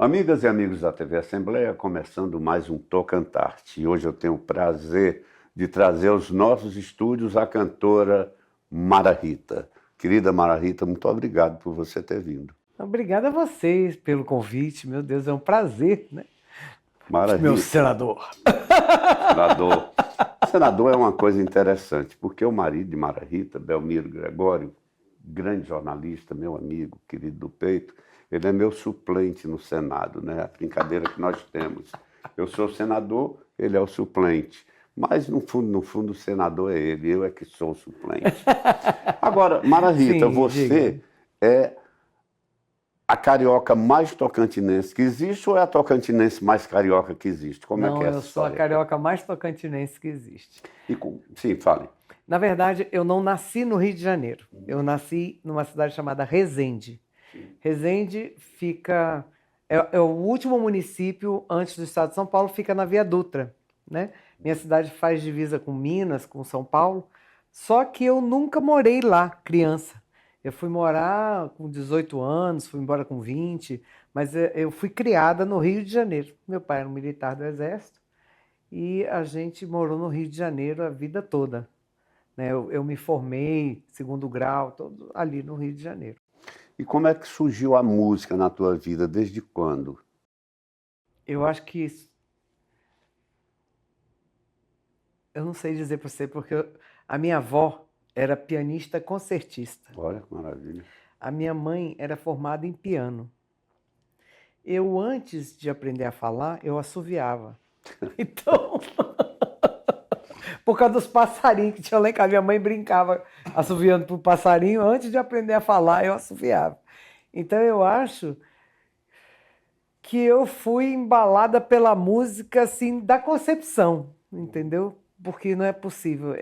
Amigas e amigos da TV Assembleia, começando mais um Tocantarte. E hoje eu tenho o prazer de trazer aos nossos estúdios a cantora Mara Rita. Querida Mara Rita, muito obrigado por você ter vindo. Obrigada a vocês pelo convite. Meu Deus, é um prazer, né? Mara Meu Rita, senador. senador. Senador é uma coisa interessante, porque o marido de Mara Rita, Belmiro Gregório, grande jornalista, meu amigo, querido do peito, ele é meu suplente no Senado, né? A brincadeira que nós temos. Eu sou senador, ele é o suplente. Mas, no fundo, o senador é ele, eu é que sou o suplente. Agora, Mara Rita, Sim, diga. você é a carioca mais tocantinense que existe ou é a tocantinense mais carioca que existe? Como é que Não, é eu essa sou a história? carioca mais tocantinense que existe. Sim, fale. Na verdade, eu não nasci no Rio de Janeiro. Eu nasci numa cidade chamada Resende. Resende fica... É o último município antes do estado de São Paulo, fica na Via Dutra, né? Minha cidade faz divisa com Minas, com São Paulo. Só que eu nunca morei lá, criança. Eu fui morar com 18 anos, fui embora com 20, mas eu fui criada no Rio de Janeiro. Meu pai era um militar do Exército e a gente morou no Rio de Janeiro a vida toda, né? Eu me formei, segundo grau, todo ali no Rio de Janeiro. E como é que surgiu a música na tua vida? Desde quando? Eu acho que eu não sei dizer para você, porque a minha avó era pianista concertista. Olha que maravilha. A minha mãe era formada em piano. Eu, antes de aprender a falar, eu assoviava. Então, por causa dos passarinhos que tinha lá em casa, minha mãe brincava assoviando pro passarinho. Antes de aprender a falar, eu assoviava. Então, eu acho que eu fui embalada pela música, assim, da concepção, entendeu? Porque não é possível.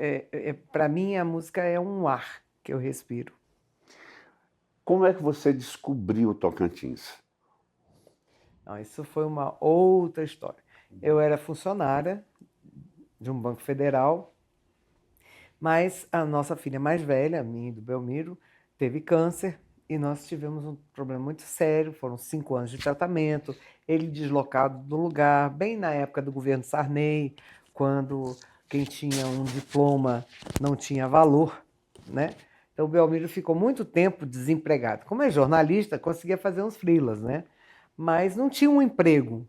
Para mim, a música é um ar que eu respiro. Como é que você descobriu o Tocantins? Não, isso foi uma outra história. Eu era funcionária de um banco federal, mas a nossa filha mais velha, a minha e do Belmiro, teve câncer e nós tivemos um problema muito sério. Foram 5 anos de tratamento, ele deslocado do lugar, bem na época do governo Sarney, quando quem tinha um diploma não tinha valor, né? Então o Belmiro ficou muito tempo desempregado. Como é jornalista, conseguia fazer uns freelas, né? Mas não tinha um emprego.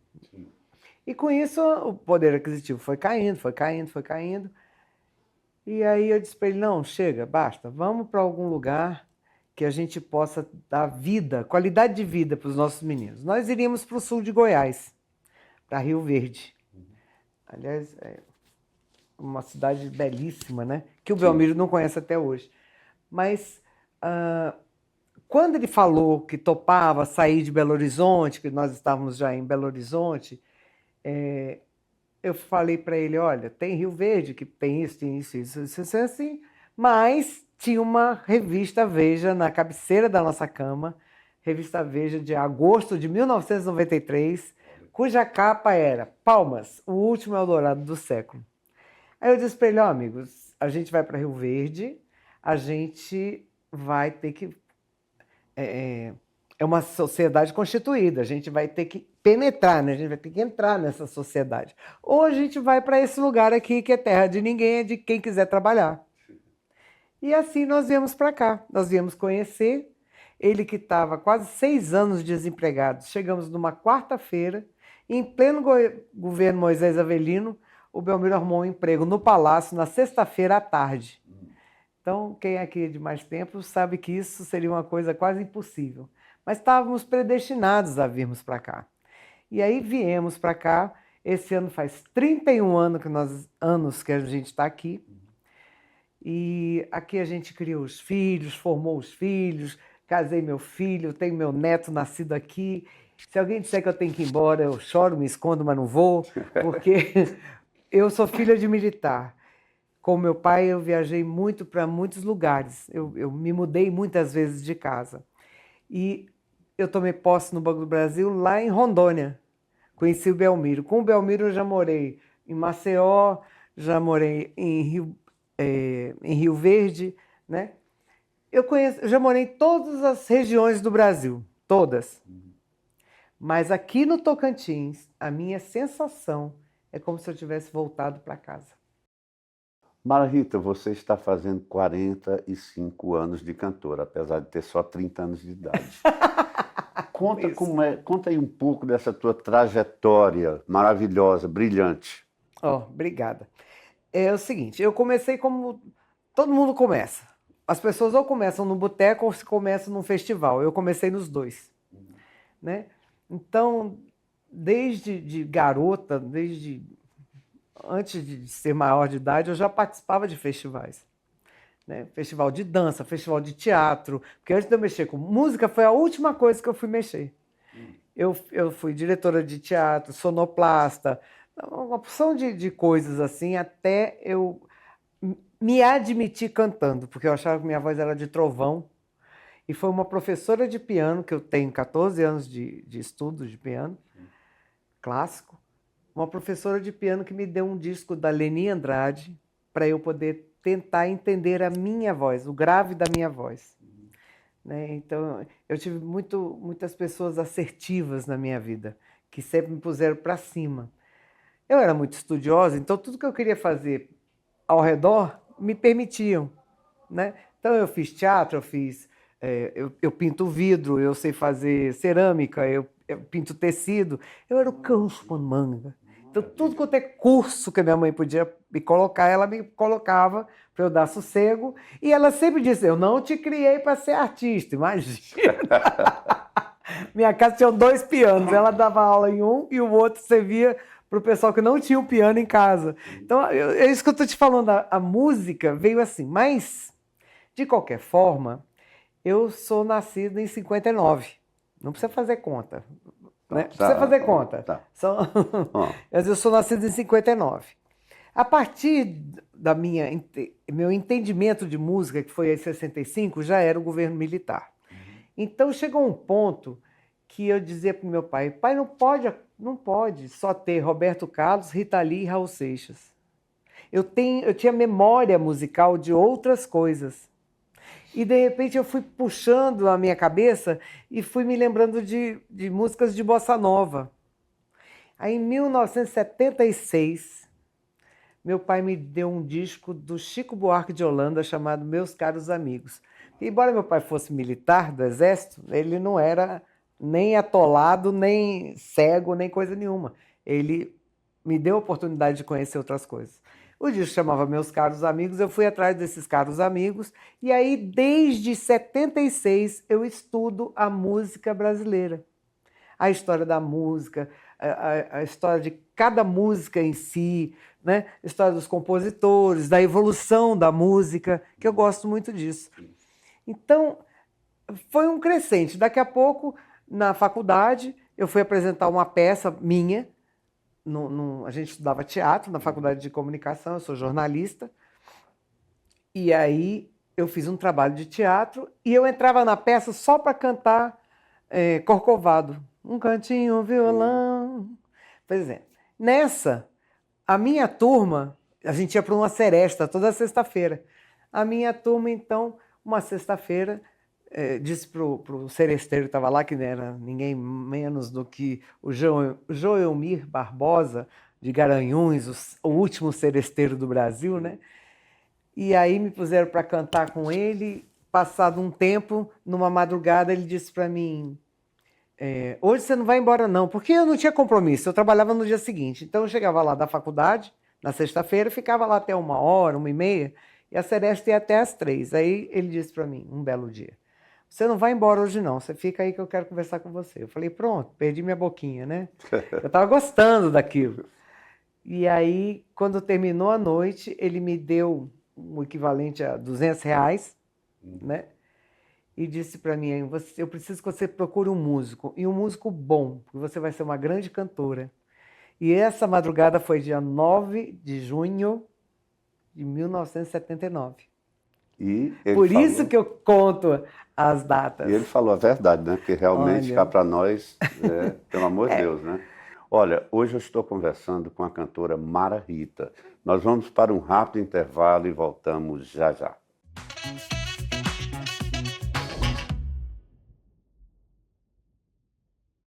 E com isso o poder aquisitivo foi caindo, foi caindo, foi caindo. E aí eu disse para ele, não, chega, basta, vamos para algum lugar que a gente possa dar vida, qualidade de vida para os nossos meninos. Nós iríamos para o sul de Goiás, para Rio Verde. Aliás, é uma cidade belíssima, né? Que o Sim. Belmiro não conhece até hoje. Mas quando ele falou que topava sair de Belo Horizonte, que nós estávamos já em Belo Horizonte, eu falei para ele, olha, tem Rio Verde, que tem isso, tem isso, assim, mas tinha uma revista Veja na cabeceira da nossa cama, revista Veja de agosto de 1993, cuja capa era Palmas, o último Eldorado do século. Aí eu disse para ele, ó, amigos, a gente vai para Rio Verde, a gente vai ter que é uma sociedade constituída, a gente vai ter que penetrar, né? A gente vai ter que entrar nessa sociedade. Ou a gente vai para esse lugar aqui que é terra de ninguém, é de quem quiser trabalhar. E assim nós viemos para cá, nós viemos conhecer. Ele que estava quase 6 anos desempregado, chegamos numa quarta-feira, em pleno governo Moisés Avelino, o Belmiro arrumou um emprego no Palácio na sexta-feira à tarde. Então, quem aqui é de mais tempo sabe que isso seria uma coisa quase impossível. Mas estávamos predestinados a virmos para cá. E aí viemos para cá. Esse ano faz 31 anos que a gente está aqui. E aqui a gente criou os filhos, formou os filhos, casei meu filho, tenho meu neto nascido aqui. Se alguém disser que eu tenho que ir embora, eu choro, me escondo, mas não vou, porque eu sou filha de militar. Com meu pai, eu viajei muito para muitos lugares. Eu me mudei muitas vezes de casa. E eu tomei posse no Banco do Brasil lá em Rondônia. Conheci o Belmiro. Com o Belmiro eu já morei em Maceió, já morei em Rio Verde, né? Eu já morei em todas as regiões do Brasil, todas. Mas aqui no Tocantins, a minha sensação é como se eu tivesse voltado para casa. Mara Rita, você está fazendo 45 anos de cantora, apesar de ter só 30 anos de idade. Conta Isso. conta aí um pouco dessa tua trajetória maravilhosa, brilhante. Obrigada. É o seguinte, eu comecei como todo mundo começa. As pessoas ou começam no boteco ou se começam num festival. Eu comecei nos dois, né? Então, desde de garota, desde antes de ser maior de idade, eu já participava de festivais, né? Festival de dança, festival de teatro, porque antes de eu mexer com música foi a última coisa que eu fui mexer. Eu fui diretora de teatro, sonoplasta, uma porção de coisas assim, até eu me admitir cantando, porque eu achava que minha voz era de trovão. E foi uma professora de piano, que eu tenho 14 anos de estudo de piano clássico, uma professora de piano que me deu um disco da Leni Andrade para eu poder tentar entender a minha voz, o grave da minha voz. Né? Então, eu tive muitas pessoas assertivas na minha vida, que sempre me puseram para cima. Eu era muito estudiosa, então tudo que eu queria fazer ao redor me permitiam. Né? Então, eu fiz teatro, eu pinto vidro, eu sei fazer cerâmica, eu pinto tecido. Eu era o cão chupando manga. Então, tudo quanto é curso que a minha mãe podia me colocar, ela me colocava para eu dar sossego. E ela sempre disse, eu não te criei para ser artista, imagina. Minha casa tinha 2 pianos, ela dava aula em um e o outro servia para o pessoal que não tinha o piano em casa. Então, é isso que eu estou te falando, a música veio assim. Mas, de qualquer forma, eu sou nascida em 59. Não precisa fazer conta. Né? Precisa fazer conta. Tá. Mas eu sou nascido em 59. A partir da meu entendimento de música, que foi em 65, já era o governo militar. Então chegou um ponto que eu dizia para o meu pai, não pode só ter Roberto Carlos, Rita Lee e Raul Seixas. Eu tinha memória musical de outras coisas. E, de repente, eu fui puxando a minha cabeça e fui me lembrando de músicas de bossa nova. Aí, em 1976, meu pai me deu um disco do Chico Buarque de Holanda chamado Meus Caros Amigos. E, embora meu pai fosse militar do Exército, ele não era nem atolado, nem cego, nem coisa nenhuma. Ele me deu a oportunidade de conhecer outras coisas. O disco chamava Meus Caros Amigos, eu fui atrás desses caros amigos, e aí desde 76 eu estudo a música brasileira. A história da música, a história de cada música em si, né? A história dos compositores, da evolução da música, que eu gosto muito disso. Então, foi um crescente. Daqui a pouco, na faculdade, eu fui apresentar uma peça minha. A gente estudava teatro na faculdade de comunicação, eu sou jornalista, e aí eu fiz um trabalho de teatro e eu entrava na peça só para cantar Corcovado, um cantinho, um violão. Pois é, nessa, a minha turma, a gente ia para uma seresta toda sexta-feira. A minha turma, então, uma sexta-feira, disse para o seresteiro que estava lá, que não era ninguém menos do que o Joelmir Barbosa, de Garanhuns, o último seresteiro do Brasil, né? E aí me puseram para cantar com ele. Passado um tempo, numa madrugada, ele disse para mim, hoje você não vai embora não, porque eu não tinha compromisso, eu trabalhava no dia seguinte. Então eu chegava lá da faculdade, na sexta-feira, ficava lá até 1h, 1h30, e a seresta ia até às 3h. Aí ele disse para mim, um belo dia, você não vai embora hoje não, você fica aí que eu quero conversar com você. Eu falei, pronto, perdi minha boquinha, né? Eu estava gostando daquilo. E aí, quando terminou a noite, ele me deu o equivalente a R$200, né? E disse para mim, eu preciso que você procure um músico, e um músico bom, porque você vai ser uma grande cantora. E essa madrugada foi dia 9 de junho de 1979. E Por isso que eu conto as datas. E ele falou a verdade, né? Porque realmente cá para nós, pelo amor de Deus, né? Olha, hoje eu estou conversando com a cantora Mara Rita. Nós vamos para um rápido intervalo e voltamos já já.